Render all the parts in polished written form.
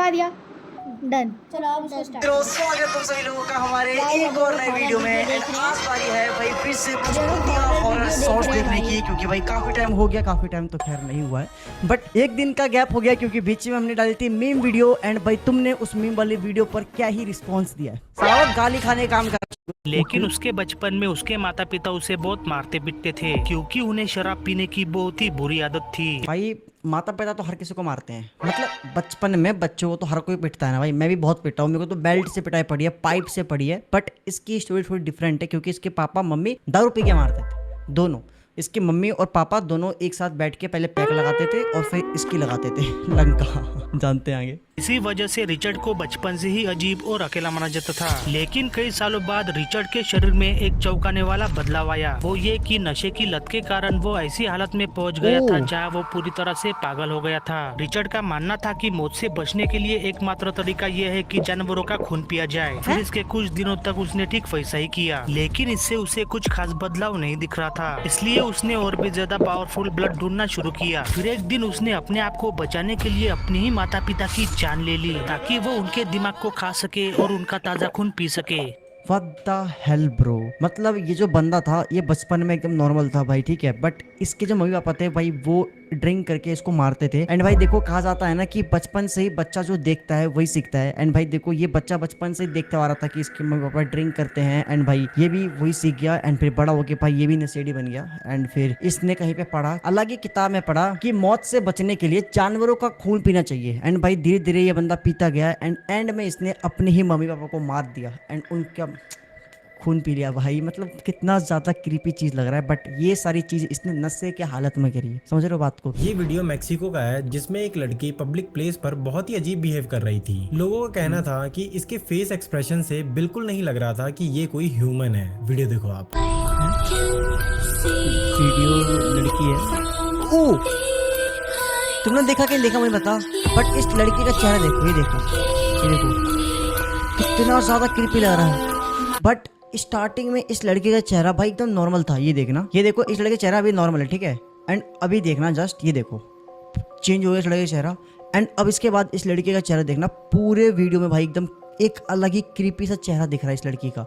दबा दिया, डन। चलो अब उसको स्टार्ट। स्वागत तुम सभी लोगों का हमारे एक और नए वीडियो में। एंड आज बारी है भाई फिर से कुछ हॉरर शॉर्ट्स देखने की, क्योंकि भाई काफी टाइम हो गया, काफी टाइम तो खैर नहीं हुआ है बट एक दिन का गैप हो गया, क्योंकि बीच में हमने डाली थी मीम वीडियो। एंड भाई तुमने उस मीम वाली वीडियो पर क्या ही रिस्पॉन्स दिया है, सारा गाली खाने काम कर। लेकिन उसके बचपन में उसके माता पिता उसे बहुत मारते पीटते थे, क्योंकि उन्हें शराब पीने की बहुत ही बुरी आदत थी। भाई माता पिता तो हर किसी को मारते हैं, मतलब बचपन में बच्चों को तो हर कोई पिटता है ना भाई। मैं भी बहुत पिटा हूँ, मेरे को तो बेल्ट से पिटाई पड़ी है, पाइप से पड़ी है। बट इसकी स्टोरी थोड़ी डिफरेंट है, क्योंकि इसके पापा मम्मी दारू पी के मारते थे दोनों। इसकी मम्मी और पापा दोनों एक साथ बैठ के पहले पैक लगाते थे और फिर इसकी लगाते थे लंका। जानते हैं आगे। इसी वजह से रिचर्ड को बचपन से ही अजीब और अकेला माना जाता था। लेकिन कई सालों बाद रिचर्ड के शरीर में एक चौंकाने वाला बदलाव आया। वो ये कि नशे की लत के कारण वो ऐसी हालत में पहुंच गया था जहां वो पूरी तरह से पागल हो गया था। रिचर्ड का मानना था कि मौत से बचने के लिए एकमात्र तरीका ये है कि जानवरों का खून पिया जाए। फिर इसके कुछ दिनों तक उसने ठीक वैसा ही किया, लेकिन इससे उसे कुछ खास बदलाव नहीं दिख रहा था। इसलिए उसने और भी ज्यादा पावरफुल ब्लड ढूंढना शुरू किया। फिर एक दिन उसने अपने आप को बचाने के लिए अपने ही माता पिता की जान ले ली, ताकि वो उनके दिमाग को खा सके और उनका ताजा खून पी सके। What the hell bro? मतलब ये जो बंदा था ये बचपन में एकदम नॉर्मल था भाई, ठीक है। बट इसके जो मम्मी पापा थे भाई वो ड्रिंक करके इसको मारते थे। एंड भाई देखो, कहा जाता है ना कि बचपन से ही बच्चा जो देखता है वही सीखता है। एंड भाई देखो, ये बच्चा बचपन से ही देखते आ रहा था कि इसके मम्मी पापा ड्रिंक करते हैं। एंड भाई ये भी वही सीख गया। एंड फिर बड़ा होके भाई ये भी नशेड़ी बन गया। एंड फिर इसने कहीं पे पढ़ा, अलग ही किताब में पढ़ा कि मौत से बचने के लिए जानवरों का खून पीना चाहिए। एंड भाई धीरे धीरे ये बंदा पीता गया। एंड में इसने अपने ही मम्मी पापा को मार दिया एंड उनका खून पी लिया भाई। मतलब कितना ज्यादा क्रीपी चीज लग रहा है, बट ये सारी चीज इसने नशे के हालत में करी है। समझ रहे हो बात को? ये वीडियो मेक्सिको का है, जिसमें एक लड़की पब्लिक प्लेस पर बहुत ही अजीब बिहेव कर रही थी। लोगों का कहना था कि इसके फेस एक्सप्रेशन से बिल्कुल नहीं लग रहा था कि ये कोई ह्यूमन है। वीडियो देखो आप। वीडियो लड़की है। ओ तुमने देखा कि देखा मुझे बता, बट इस लड़की का चेहरा देखो, ये देखो, ये देखो कितना ज्यादा क्रीपी लग रहा है। बट स्टार्टिंग में इस लड़के का चेहरा भाई एकदम नॉर्मल था। ये देखना, ये देखो, इस लड़के का चेहरा अभी नॉर्मल है, ठीक है। एंड अभी देखना जस्ट, ये देखो चेंज हो गया इस लड़के का चेहरा। एंड अब इसके बाद इस लड़के का चेहरा देखना, पूरे वीडियो में भाई एकदम एक अलग ही क्रीपी सा चेहरा दिख रहा है इस लड़की का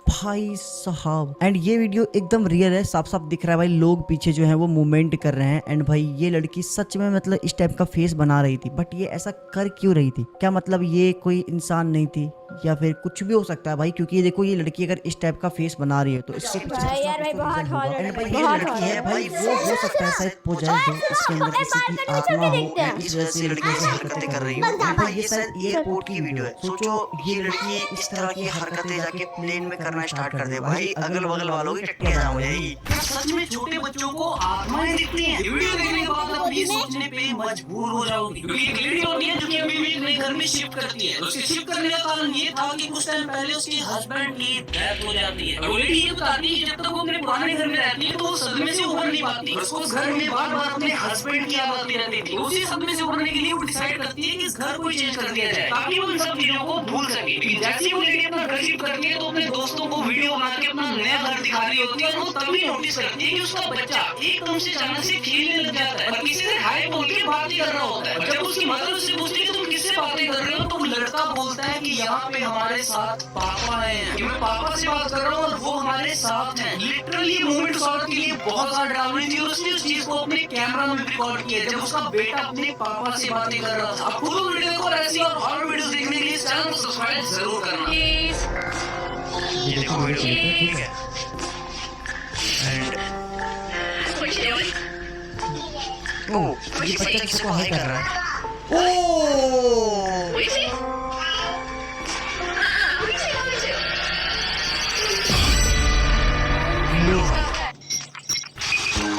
भाई साहब। एंड ये वीडियो एकदम रियल है, साफ साफ दिख रहा है भाई लोग पीछे जो है वो मूवमेंट कर रहे हैं। एंड भाई ये लड़की सच में मतलब इस टाइप का फेस बना रही थी, बट ये ऐसा कर क्यों रही थी? क्या मतलब ये कोई इंसान नहीं थी या फिर कुछ भी हो सकता है भाई? क्योंकि ये देखो, ये लड़की अगर इस टाइप का फेस बना रही है तो इससे कुछ यार भाई बहुत हॉरर है। एंड भाई ये लड़की है भाई, वो हो सकता है शायद पोजेस्ड हो, इसके अंदर किसी की आत्मा हो, इस वजह से लड़की ऐसी हरकतें कर रही हो। भाई ये शायद एयरपोर्ट की वीडियो है। सोचो ये लड़की इस तरह की हरकतें जाके प्लेन में करना स्टार्ट कर दे भाई, अगल बगल वालों की टट्टियां जाम हो जाएगी। सच में छोटे बच्चों को आत्माएं दिखती हैं? वीडियो देखने के बाद आप ये सोचने पे मजबूर हो जाओगे, क्योंकि एक लेडी होती है जो कि अभी भी एक नए घर में शिफ्ट करती है। उसके शिफ्ट करने का कारण ये था कि कुछ टाइम पहले उसके हस्बैंड की डेथ हो जाती है। वो लेडी ये बताती है कि जब तक वो अपने पुराने घर में रहती है तो वो सदमे से उभर नहीं पाती। उसको उस घर में बार बार अपने हस्बैंड की याद आती रहती थी। उसी सदमे से उभरने के लिए वो डिसाइड करती है कि इस घर को चेंज कर दिया जाए, ताकि वो इन सब चीजों को भूल सके। जैसे वो लेडी अपना घर शिफ्ट करती है तो अपने दोस्तों को वीडियो बना के अपना नया घर दिखा रही होती है, और वो तभी नोटिस करती है कि उसका बच्चा एकदम से अचानक से खेलने लग जाता है और किसी से हाय बोल के बात कर रहा होता है। जब उसकी मदर उससे पूछती है कि तुम किससे बातें कर रहे हो, तो वो लड़का बोलता है कि यहाँ पे हमारे साथ पापा हैं, कि मैं पापा से बात कर रहा हूँ और वो हमारे साथ हैं। लिटरली मूवमेंट शॉट के लिए बहुत ज्यादा डरावनी थी और उसने उस चीज को अपने कैमरा में रिकॉर्ड किया जब उसका बेटा अपने पापा से बातें कर रहा था। अब खुद वीडियो को ऐसी और हॉरर वीडियोस देखने के लिए चैनल को सब्सक्राइब जरूर करना। ये देखो वीडियो ठीक है। ओ ये बच्चा किसी को हाय कर रहा है। ओ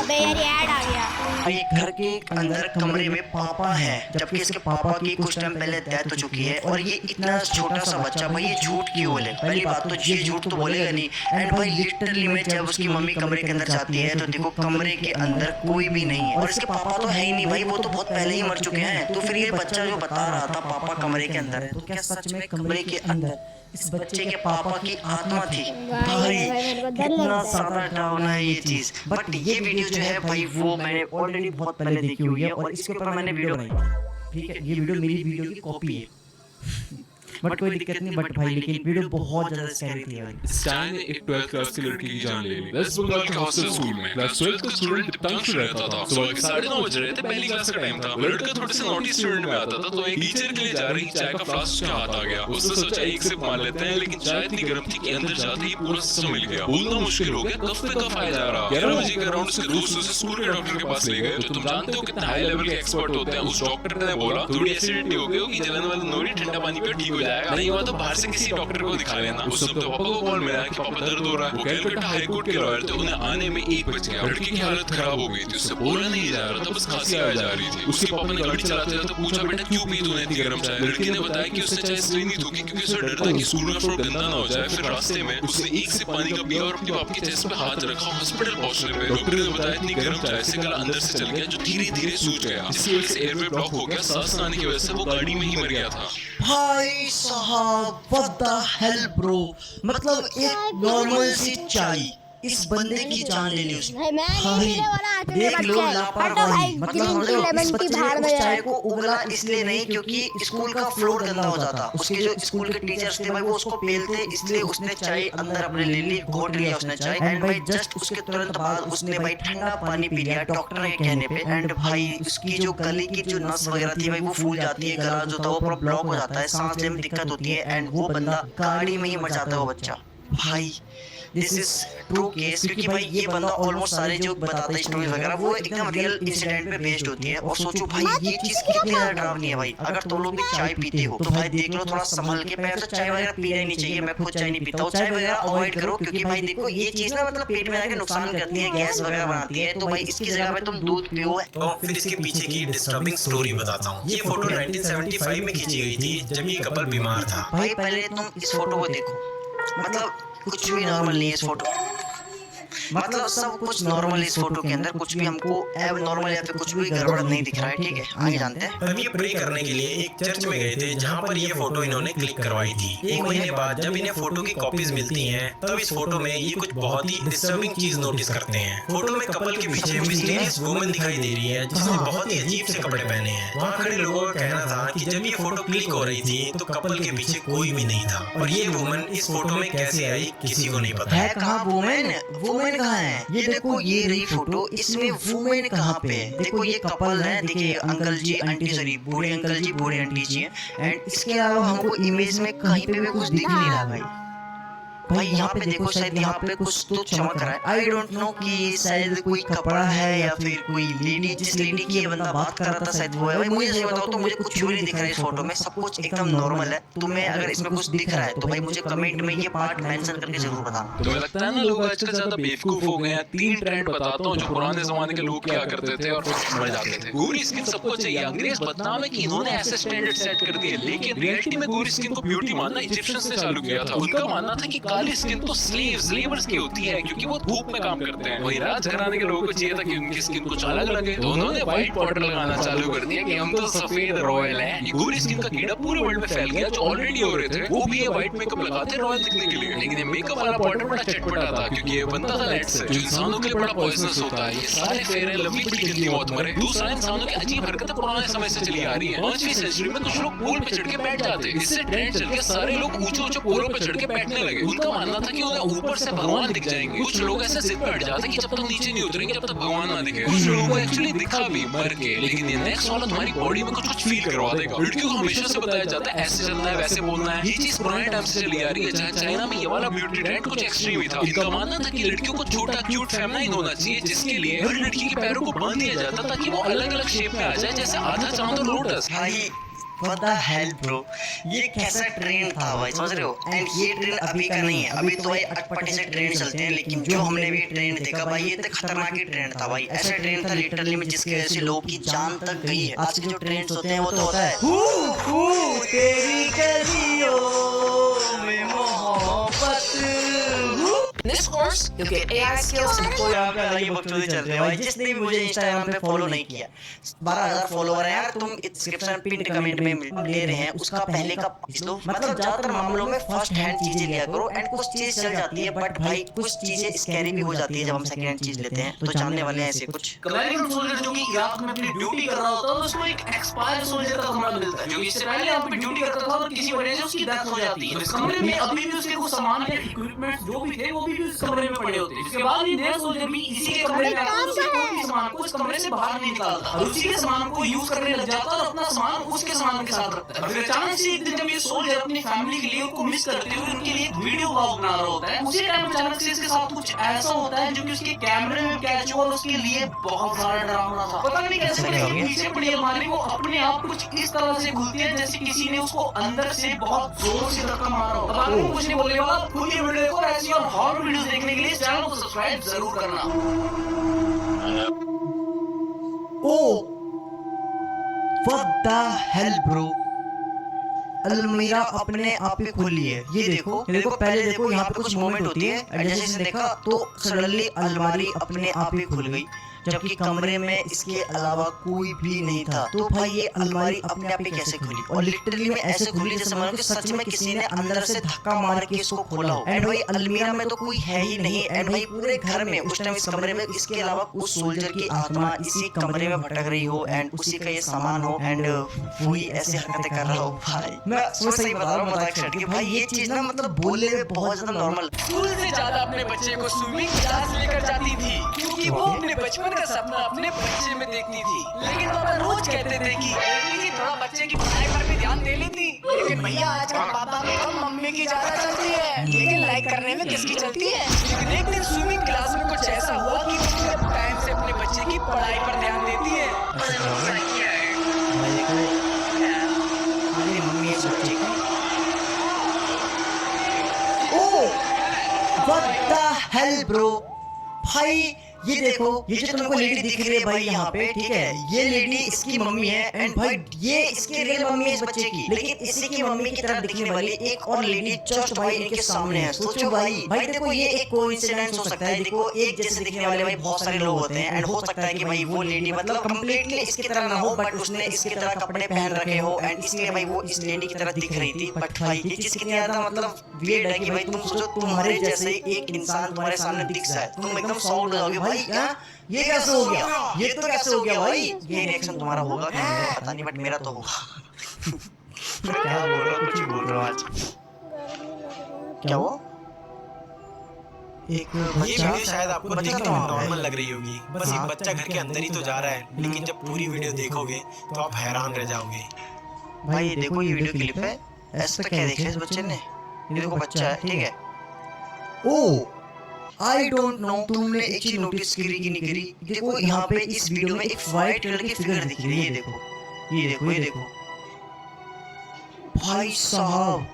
अबे यार ये ऐड आ गया। घर के अंदर कमरे में पापा है, जबकि इसके पापा की कुछ टाइम पहले डेथ हो चुकी है। और ये इतना छोटा सा बच्चा भाई, ये झूठ क्यों बोले? पहली बात तो ये झूठ तो बोलेगा नहीं। एंड भाई लिटरली में जब उसकी मम्मी कमरे के अंदर जाती है तो देखो कमरे के अंदर कोई भी नहीं है और इसके पापा तो है ही नहीं भाई, वो तो बहुत पहले ही मर चुके हैं। तो फिर ये बच्चा जो बता रहा था पापा कमरे के अंदर है, तो क्या सच में कमरे के अंदर इस बच्चे के पापा की आत्मा थी? भाई कितना ज्यादा डरावना है ये चीज। बट ये वीडियो जो है भाई वो मैंने ऑलरेडी बहुत पहले देखी हुई है और इसके ऊपर मैंने वीडियो बनाई। ठीक है, ये वीडियो मेरी वीडियो की कॉपी है बट कोई दिक्कत नहीं। बट भाई लेकिन वीडियो बहुत ज्यादा स्कैरी थी भाई। स्टैन ने एक 12th क्लास की लड़की की जान ले ली। वेस्ट बंगाल के हॉस्टल स्कूल में क्लास 12 का स्टूडेंट दीप्तांशु रहता था। सुबह के 9:30 बज रहे थे, पहली क्लास का टाइम था। लड़का थोड़े से नॉटी स्टूडेंट में आता था, तो एक टीचर के लिए जा रही चाय का फ्लास्क उसके हाथ आ गया। उसने सोचा एक सिप मान लेते हैं, लेकिन चाय इतनी गर्म थी कि अंदर जाते ही पूरा सिस्टम मिल गया। बोलना मुश्किल हो गया, कफ पे कफ आया जा रहा। 11 बजे के अराउंड उसके दोस्त उसे स्कूल के डॉक्टर के पास ले गए। तो तुम जानते हो कितने हाई लेवल के एक्सपर्ट होते हैं। उस डॉक्टर ने बोला थोड़ी एसिडिटी हो गई होगी, जलन वाला नोरी ठंडा पानी पियो ठीक हो जाएगा, नहीं हुआ तो बाहर से किसी डॉक्टर को दिखा लेना। उस समय तो पापा को कॉल मिला कि पापा दर्द हो रहा है। वो कलकत्ता हाई कोर्ट के लॉयर थे, उन्हें आने में 1 बज गया। लड़की की हालत खराब हो गई थी, उससे बोलना नहीं जा रहा था, बस खांसी आ जा रही थी। उसके पापा ने गाड़ी चलाते चलाते पूछा बेटा क्यों पी तूने इतनी गर्म चाय। लड़की ने बताया कि उसने चाय इसलिए नहीं थूकी क्योंकि उसे डर था कि स्कूल का फ्लोर गंदा ना हो जाए। फिर रास्ते में उसने एक सिप पानी का पिया और अपने बाप की चेस्ट पे हाथ रखा। हॉस्पिटल पहुंचने पे डॉक्टर ने बताया इतनी गर्म चाय से गला अंदर से चल गया, जो धीरे धीरे सूज गया, जिसकी वजह से एयरवे ब्लॉक हो गया। सांस ना आने की वजह से वो गाड़ी में ही मर गया था। भाई साहब व्हाट द हेल ब्रो, मतलब एक नॉर्मल सी चाय इस बंदे की जान ले ली उसने। भाई मैं नहीं पीने वाला, तुमने देख लो बच्चा है। लापरवाही, हटो भाई, मतलब ग्रीन टी, इस लेमन टी बच्चे ने बाहर में उस जाए। चाय को उगला इसलिए नहीं क्योंकि स्कूल का फ्लोर गंदा हो जाता। उसके जो स्कूल के टीचर्स थे भाई वो उसको पेलते, इसलिए उसने चाय अंदर अपने ले ली, घोट लिया उसने चाय। एंड भाई जस्ट उसके तुरंत बाद उसने भाई ठंडा पानी पी लिया डॉक्टर के कहने पे। एंड भाई उसकी जो गले की जो नस वगैरह थी भाई वो फूल जाती है, गला जो था वो पूरा ब्लॉक हो जाता है, सांस लेने में दिक्कत होती है। एंड वो बंदा गाड़ी में ही मर जाता है वो बच्चा। भाई दिस इज ट्रू केस, क्योंकि भाई ये बंदा ऑलमोस्ट सारे जो बताता है स्टोरी वगैरह वो एकदम रियल इंसिडेंट पे बेस्ड होती है। और सोचो भाई ये चीज कितनी ज्यादा डरावनी है भाई। अगर तुम लोग भी चाय पीते हो तो भाई देख लो थोड़ा संभल के। पहले तो चाय वगैरह पीना ही नहीं चाहिए, मैं खुद चाय नहीं पीता हूँ। चाय वगैरह अवॉइड करो, क्योंकि भाई देखो ये चीज ना मतलब पेट में जाके नुकसान करती है, गैस वगैरह बनाती है। तो भाई इसकी जगह पे तुम दूध पियो। और फिर इसके पीछे की डिस्टर्बिंग स्टोरी बताता हूँ। ये फोटो 1975 में खींची गई थी जब ये कपल बीमार था। भाई पहले तुम इस फोटो को देखो, मतलब कुछ भी नॉर्मल नहीं है इस फोटो, मतलब सब कुछ नॉर्मल इस फोटो के अंदर, कुछ भी हमको एब नॉर्मल या फिर कुछ भी गड़बड़ नहीं दिख रहा है। ठीक है आगे जानते हैं। हम ये प्रे करने के लिए एक चर्च में गए थे जहाँ पर ये फोटो इन्होंने क्लिक करवाई थी। 1 महीने बाद जब इन्हें फोटो की कॉपीज मिलती हैं तब इस फोटो में ये कुछ बहुत ही डिस्टर्बिंग चीज नोटिस करते हैं। फोटो में कपल के पीछे मिस्टीरियस वुमन दिखाई दे रही है जिसने बहुत ही अजीब से कपड़े पहने हैं। वहाँ खड़े लोगों का कहना था कि जब ये फोटो क्लिक हो रही थी तो कपल के पीछे कोई भी नहीं था, और ये वुमन इस फोटो में कैसे आई किसी को नहीं पता है। कहाँ वुमेन, वुमेन कहाँ है? ये देखो ये रही फोटो, इसमें वुमेन कहाँ पे है? देखो ये कपल है, देखिए अंकल जी आंटी, सॉरी बूढ़े अंकल जी बूढ़े आंटी जी है। एंड इसके अलावा हमको इमेज में कहीं पे भी कुछ दिख नहीं रहा भाई। भाई यहाँ पे देखो शायद यहाँ पे कुछ तो चमक रहा है। आई डोंट नो कि शायद कोई कपड़ा है या फिर कोई लेडी, जिस लेडी की ये बंदा बात कर रहा था शायद वो है। भाई मुझे सही बताओ तो मुझे कुछ भी नहीं दिख रहा है इस फोटो में, सब कुछ एकदम नॉर्मल है। तुम्हें अगर इसमें कुछ दिख रहा है तो भाई मुझे कमेंट में ये पार्ट मेंशन करके जरूर बताना। तुम्हें लगता है ना लोग आजकल ज्यादा बेवकूफ हो गए हैं? 3 ट्रेंड बताता हूँ जो पुराने जमाने के लोग क्या करते थे और मर जाते थे। गोरी स्किन सबको चाहिए, अंग्रेज बदनाम है कि इन्होंने ऐसे स्टैंडर्ड सेट कर दिए, लेकिन रियलिटी में गोरी स्किन को ब्यूटी मानना इजिप्शियंस ने चालू किया था। उनका मानना था कि काली स्किन तो स्लेव्स लेबर्स की होती है क्योंकि वो धूप में काम करते हैं। वही राजघराने के लोगों को चाहिए था कि उनकी स्किन कुछ अलग लगे, तो उन्होंने व्हाइट पाउडर लगाना चालू कर दिया कि हम तो सफेद रॉयल हैं। ये गोरी स्किन का कीड़ा पूरे वर्ल्ड में फैल गया। जो ऑलरेडी हो रहे थे वो भी ये व्हाइट मेकअप लगाते रॉयल दिखने के लिए, लेकिन ये मेकअप वाला पाउडर बड़ा चटपटा था क्योंकि ये बनता था लेड से, जो इंसानों के लिए बड़ा पॉइजनस होता है। ये सारे फेयर एंड लवली बड़ी गंदी मौत मरे। दूसरा, इंसानों की अजीब हरकतें पुराने समय से चली आ रही है। 5वीं सेंचुरी में कुछ लोग पोल पे चढ़ के बैठ जाते, इससे ट्रेंड चल के सारे लोग ऊंचे ऊंचे पोलों पे चढ़ के बैठने लगे। उनका मानना था कि उन्हें ऊपर से भगवान दिख जाएंगे। कुछ लोग ऐसे जिद पे अड़ जाते कि जब तक नीचे नहीं उतरेंगे जब तक भगवान ना दिखे। कुछ लोगों को एक्चुअली दिखा भी मर के, लेकिन ये नेक्स्ट वाला तुम्हारी बॉडी में कुछ फील करवा देगा। लड़कियों को हमेशा से बताया जाता है ऐसे चलना है वैसे बोलना है। ये चीज पुराने टाइम से चली आ रही है, जहाँ चाइना में ये वाला ब्यूटी ट्रेंड कुछ एक्सट्रीम ही था। इनका मानना था कि लड़कियों को छोटा क्यूट फेमिनाइन होना चाहिए, जिसके लिए हर लड़की के पैरों को बांध दिया जाता ताकि वो अलग अलग शेप में आ जाए, जैसे आधा चांद और लोटस। भाई What the hell bro, ये कैसा ट्रेंड था भाई, समझ रहे हो? एंड ये ट्रेंड अभी का नहीं है, अभी तो भाई अटपटे से ट्रेंड चलते हैं, लेकिन जो हमने भी ट्रेंड देखा भाई ये तो खतरनाक ही ट्रेंड था भाई। ऐसा ट्रेंड था लिटरली में जिसकी वजह से लोगों की जान तक गई है। आज के जो ट्रेंड्स होते हैं वो तो होता है तेरी गलियों में मोहब्बत। This course क्योंकि AI स्किल्स को यहाँ पे अलग ही बकचोदी चल रही है भाई। जिसने भी मुझे इंस्टाग्राम पे फॉलो नहीं किया, 12,000 फॉलोवर है यार, तुम डिस्क्रिप्शन पिन कमेंट में ले रहे हैं उसका पहले का लो। मतलब ज्यादातर मामलों में फर्स्ट हैंड चीजें लिया करो, एंड कुछ चीज चल जाती है बट भाई कुछ चीजें स्कैरी भी हो जाती है जब हम सेकंड हैंड चीज लेते हैं। तो जानने वाले हैं ऐसे कुछ। अमेरिकन सोल्जर जो कि इराक में अपनी ड्यूटी कर रहा होता है, उसको एक एक्सपायर सोल्जर का कमरा मिलता है जो इससे पहले यहाँ पे ड्यूटी करता था और किसी वजह से उसकी डेथ हो जाती है। इस कमरे में अभी भी उसके कुछ सामान या इक्विपमेंट जो भी थे वो भी उस कमरे में पड़े होते हैं। इसके बाद ये नया सोल्जर भी इसी के कमरे में आता है, उसके कोई भी सामान को इस कमरे से बाहर नहीं निकालता और उसी के सामान को यूज करने लग जाता है और अपना सामान उसके सामान के साथ रखता है। फिर अचानक से एक दिन जब ये सोल्जर अपनी फैमिली के लिए उनको मिस करते हुए उनके लिए एक वीडियो ब्लॉग बना रहा होता है, उसी टाइम अचानक से इसके साथ कुछ ऐसा होता है जो कि उसके कैमरे में कैच हुआ और उसके लिए बहुत ज्यादा डरावना था। पता नहीं कैसे पीछे पड़ी हमारी वो अपने आप कुछ इस तरह से खुलती है जैसे किसी ने उसको अंदर से बहुत जोर से धक्का मारा हो। अब आगे कुछ नहीं बोलने वाला, पूरी वीडियो देखो। ऐसी और हॉरर वीडियोस देखने के लिए चैनल को सब्सक्राइब जरूर करना। Oh what the hell bro, अलमीरा अपने आप ही खुली है। ये देखो पहले देखो यहाँ पे कुछ मोमेंट होती है, जैसे इसने देखा तो सडनली अलमारी अपने आप ही खुल गई, जबकि कमरे में इसके अलावा कोई भी नहीं था। तो भाई ये अलमारी अपने आप ही कैसे खुली? और लिटरली में ऐसे खुली जैसे मानो कि सच में किसी ने अंदर से धक्का मार के इसको खोला हो। एंड भाई अलमीरा में तो कोई है ही नहीं, एंड भाई पूरे घर में उस टाइम इस कमरे में इसके अलावा उस सोल्जर की आत्मा इसी कमरे में भटक रही हो एंड उसी का ये सामान हो एंड वही ऐसे हरकतें कर रहा हो। भाई मैं सही बता रहा हूँ मजाक छट के, भाई ये चीज ना मतलब बोलने में बहुत ज्यादा नॉर्मल। स्कूल से ज्यादा अपने बच्चे को स्विमिंग क्लास लेकर जाती थी क्योंकि वो अपने बचपन का सपना अपने बच्चे में देखती थी। लेकिन पापा रोज कहते थे कि बेटी थोड़ा बच्चे की पढ़ाई पर भी ध्यान दे लेती। लेकिन भैया आजकल पापा में कम मम्मी की ज्यादा चलती है, लेकिन लाइक करने में किसकी चलती है। लेकिन एक दिन स्विमिंग क्लास में कुछ ऐसा हुआ कि मम्मी अब टाइम से अपने बच्चे की पढ़ाई पर ध्यान देती है। मम्मी बच्चे की What the hell bro? भाई ये देखो, ये जो तुमको लेडी दिख रही है भाई यहाँ पे, ठीक है, ये लेडी इसकी मम्मी है एंड भाई ये इसकी रियल मम्मी है इस बच्चे की, लेकिन इसी की मम्मी की तरह दिखने वाली एक और लेडी जस्ट भाई इनके सामने है। सोचो भाई देखो ये एक कोइंसिडेंस हो सकता है। देखो एक जैसे दिखने वाले भाई बहुत सारे लोग होते हैं एंड हो सकता है कि भाई वो लेडी मतलब कंप्लीटली इसकी तरह ना हो बट उसने इसकी तरह कपड़े पहन रखे हो एंड इसलिए भाई वो इस लेडी की तरह दिख रही थी। बट भाई ये चीज कितनी ज्यादा मतलब वियर्ड है कि भाई तुम सोचो तुम्हारे जैसे एक इंसान तुम्हारे सामने दिख जाए, तुम एकदम शॉक हो जाओगे भाई ये कैसे हो गया, ये तो कैसे हो गया भाई। ये रिएक्शन तुम्हारा होगा क्या मुझे पता नहीं बट मेरा तो होगा। क्या बोल रहा हूँ, कुछ बोल रहा हूँ आज। क्या वो एक ये वीडियो शायद आपको देखने में नॉर्मल लग रही होगी, बस एक बच्चा घर के अंदर ही तो जा रहा है, लेकिन जब पूरी वीडियो देखोगे तो आप हैरान रह जाओगे। भाई देखो ये वीडियो क्लिप है, ऐसा क्या देखा इस बच्चे ने? ये देखो बच्चा है, ठीक है। ओ आई डोंट नो तुमने एक चीज नोटिस करी कि नहीं करी? देखो यहाँ पे इस वीडियो में एक व्हाइट कलर की फिगर दिख रही है। ये देखो ये देखो ये देखो भाई साहब,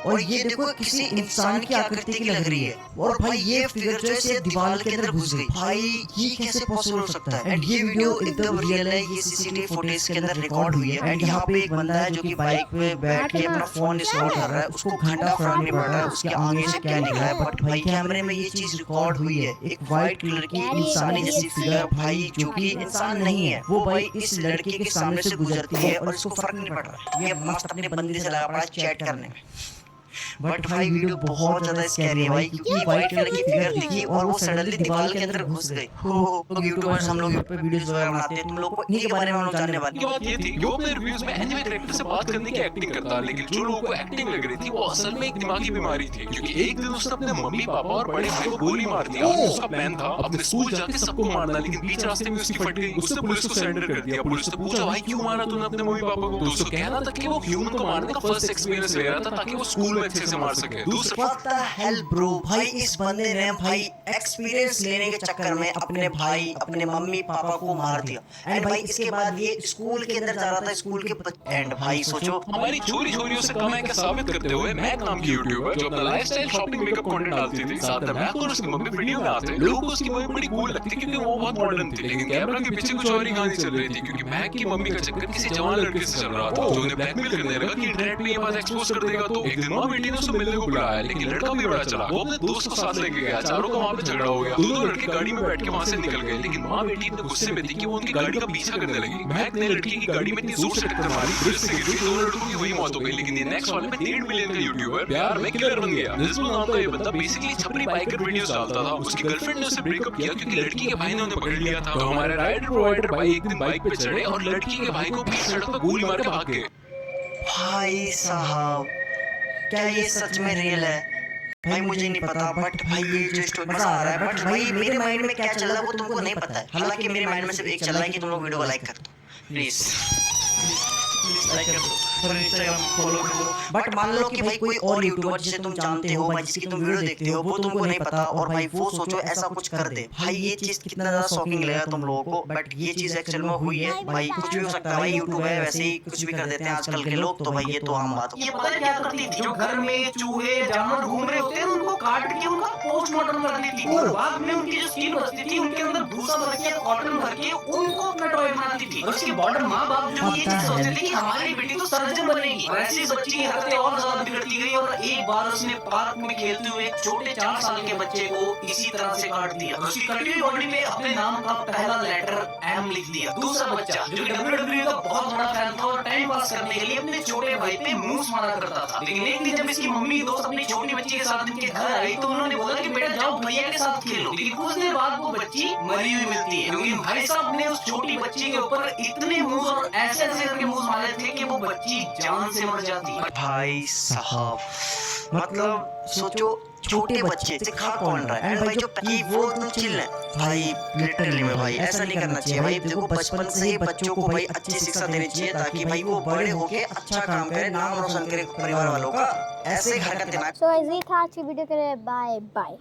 और ये देखो किसी इंसान की आकृति की लग रही है और भाई ये फिगर जो है दीवार के अंदर घुस गई। भाई ये कैसे पॉसिबल हो सकता है? एंड ये वीडियो एकदम रियल है, ये सीसीटीवी फुटेज के अंदर रिकॉर्ड हुई है। एंड यहाँ पे एक बंदा है जो कि बाइक पे बैठ के अपना फोन रिकॉर्ड कर रहा है, उसको घंटा फर्क नहीं पड़ रहा है उसके आगे से क्या निकला है, बट भाई कैमरे में ये चीज रिकॉर्ड हुई है। एक व्हाइट कलर की इंसानी जैसी फिगर भाई जो कि इंसान नहीं है, वो भाई इस लड़के के सामने से गुजरती है और इसको फर्क नहीं पड़ रहा। ये मस्त अपने बंदे से लगा पड़ा चैट करने में। बट भाई वीडियो बहुत ज्यादा स्कैरी है भाई, क्योंकि व्हाइट कलर की फिगर दिखी और वो सडनली दीवार के अंदर घुस गई। तो यूट्यूबर्स हम लोग यूट्यूब पे वीडियोस वगैरह बनाते हैं, तुम लोग को इन्हीं के बारे में हम जानने वाले की बात ये थी जो अपने रिव्यूज में एनिमे कैरेक्टर से बात करने की एक्टिंग करता, लेकिन जो लोगों को एक्टिंग लग रही थी वो असल में एक दिमागी बीमारी थी। क्योंकि एक दिन उसने अपने मम्मी पापा और बड़े भाई को गोली मार दिया। उसका प्लान था अपने स्कूल जाके सबको मारना, लेकिन बीच रास्ते में उसकी फट गई। उसने पुलिस को सरेंडर कर दिया। पुलिस से पूछा भाई क्यों मारा तूने अपने मम्मी पापा को? तो उसको कहना था कि वो ह्यूमन को मारने का फर्स्ट एक्सपीरियंस ले रहा था ताकि वो स्कूल में अच्छे से मार सके। What the hell bro? भाई इस बंदे ने भाई एक्सपीरियंस लेने के चक्कर में अपने भाई अपने मम्मी पापा को मार दिया। एंड भाई इसके बाद ये स्कूल के अंदर जा रहा था, स्कूल के एंड भाई सोचो हमारी छोरी छोरियों से कम है क्या साबित करते हुए मैक नाम की यूट्यूबर जो अपना लाइफस्टाइल शॉपिंग मेकअप कंटेंट डालती थी, साथ में मैक और उसकी मम्मी वीडियो में आते। लोगों को उसकी मम्मी बड़ी कूल लगती क्योंकि वो बहुत मॉडर्न थी, लेकिन कैमरा के पीछे कुछ और ही कहानी चल रही थी। क्योंकि मैक की मम्मी का चक्कर किसी जवान लड़के से चल रहा था जो उन्हें ब्लैकमेल करने लगा कि इंटरनेट पे ये बात एक्सपोज कर देगा तो एक दिन और बेटी ने उसे मिलने को बुलाया, लेकिन लड़का भी बड़ा चला, वो अपने दोस्त को साथ लेके गया। चारों का वहाँ पे झगड़ा हो गया। दोनों लड़के गाड़ी में बैठ के वहाँ से निकल गए, लेकिन माँ बेटी इतने गुस्से में थी कि वो उनकी गाड़ी का पीछा करने लगी। महक ने लड़की की गाड़ी में इतनी जोर से टक्कर मारी, ब्रिज से गिर गई। दोनों लड़कों की वही मौत हो गई। लेकिन ये नेक्स्ट वाले में 1.5 मिलियन का यूट्यूबर प्यार में किलर बन गया। निज़मुल नाम का ये बंदा बेसिकली छपरी बाइकर वीडियोस डालता था। उसकी गर्लफ्रेंड ने उसे ब्रेकअप किया क्योंकि लड़की के भाई ने उन्हें पकड़ लिया था। तो हमारे राइडर प्रोवाइडर भाई एक दिन बाइक पे चढ़े और लड़की के भाई को बीच सड़क पर गोली मार के भाग गए। भाई साहब, क्या ये सच में रियल है? भाई मुझे नहीं पता, बट भाई ये जो स्टोरी मजा आ रहा है, बट भाई मेरे माइंड में क्या चल रहा है वो तुमको नहीं पता है। हालांकि मेरे माइंड में सिर्फ एक चल रहा है कि तुम लोग वीडियो को लाइक कर दो प्लीज, लाइक कर दो और इंस्टाग्राम फॉलो कर दो। बट मान लो कि भाई कोई और यूट्यूबर जिसे तुम जानते हो भाई, जिसकी तुम वीडियो देखते हो, वो तुमको नहीं पता और भाई वो सोचो ऐसा कुछ कर दे, भाई ये चीज कितना ज्यादा शॉकिंग लगेगा तुम लोगों को। बट ये चीज एक्चुअल में हुई है भाई, कुछ भी हो सकता है भाई, यूट्यूब है वैसे ही कुछ भी कर देते हैं आजकल के लोग, तो भाई ये तो आम बात ये पता है क्या करती थी? जो घर में चूहे जानवर घूम रहे होते हैं उनको काट के उनका पोस्टमार्टम कर देती थी और बाद में उनकी जो स्किन बचती थी उनके अंदर भूसा भर के कॉटन भर के उनको अपना टॉय बनाती थी। और उसके बाद माँ बाप जो ये चीज सोचते थे कि हमारी बेटी तो सर्जन बनेगी, और ऐसे बच्ची की हरकतें और ज्यादा बिगड़ती गई। और एक बार उसने पार्क में खेलते हुए एक छोटे 4 साल के बच्चे को इसी तरह से काट दिया। उसकी कटी हुई बॉडी में अपने नाम का पहला लेटर एम लिख दिया। दूसरा बच्चा जो WWE का बहुत बड़ा फैन था और टाइम पास करने के लिए अपने छोटे भाई पे मूस मारा करता था। लेकिन एक दिन जब इसकी मम्मी दोस्त अपनी छोटी बच्ची के साथ इनके घर आई तो उन्होंने बोला कि बेटा जाओ भैया के साथ खेलो। लेकिन कुछ देर बाद वो बच्ची मरी हुई मिलती है, क्योंकि भाई साहब ने उस छोटी बच्ची के ऊपर इतने मूस और ऐसे ऐसे करके मूस मारे थे कि वो बच्ची जान से मर जाती। भाई साहब, मतलब सोचो छोटे बच्चे से खा कौन रहा है, एंड भाई जो कि वो तो चिल है भाई, लिटरली में भाई ऐसा नहीं करना चाहिए भाई। देखो बचपन से ही बच्चों को भाई अच्छी शिक्षा देनी चाहिए ताकि भाई वो बड़े होके अच्छा काम करे, नाम रोशन करे परिवार वालों का, ऐसे हरकतें ना। सो ये था आज की वीडियो के लिए, बाय बाय।